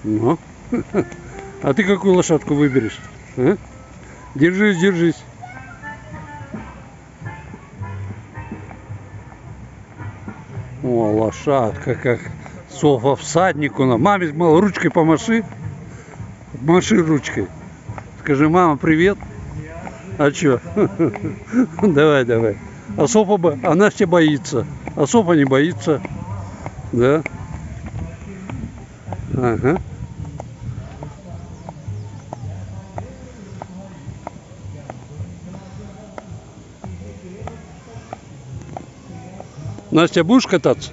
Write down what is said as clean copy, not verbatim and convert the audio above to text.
Ну. А ты какую лошадку выберешь? А? Держись, держись. О, лошадка, как Софа всадник у нас. Маме мало ручкой помаши. Маши ручкой. Скажи, мама, привет. А чё? Давай, давай. А Софа, она тебя боится. А Софа не боится. Да? Ага. Настя, будешь кататься?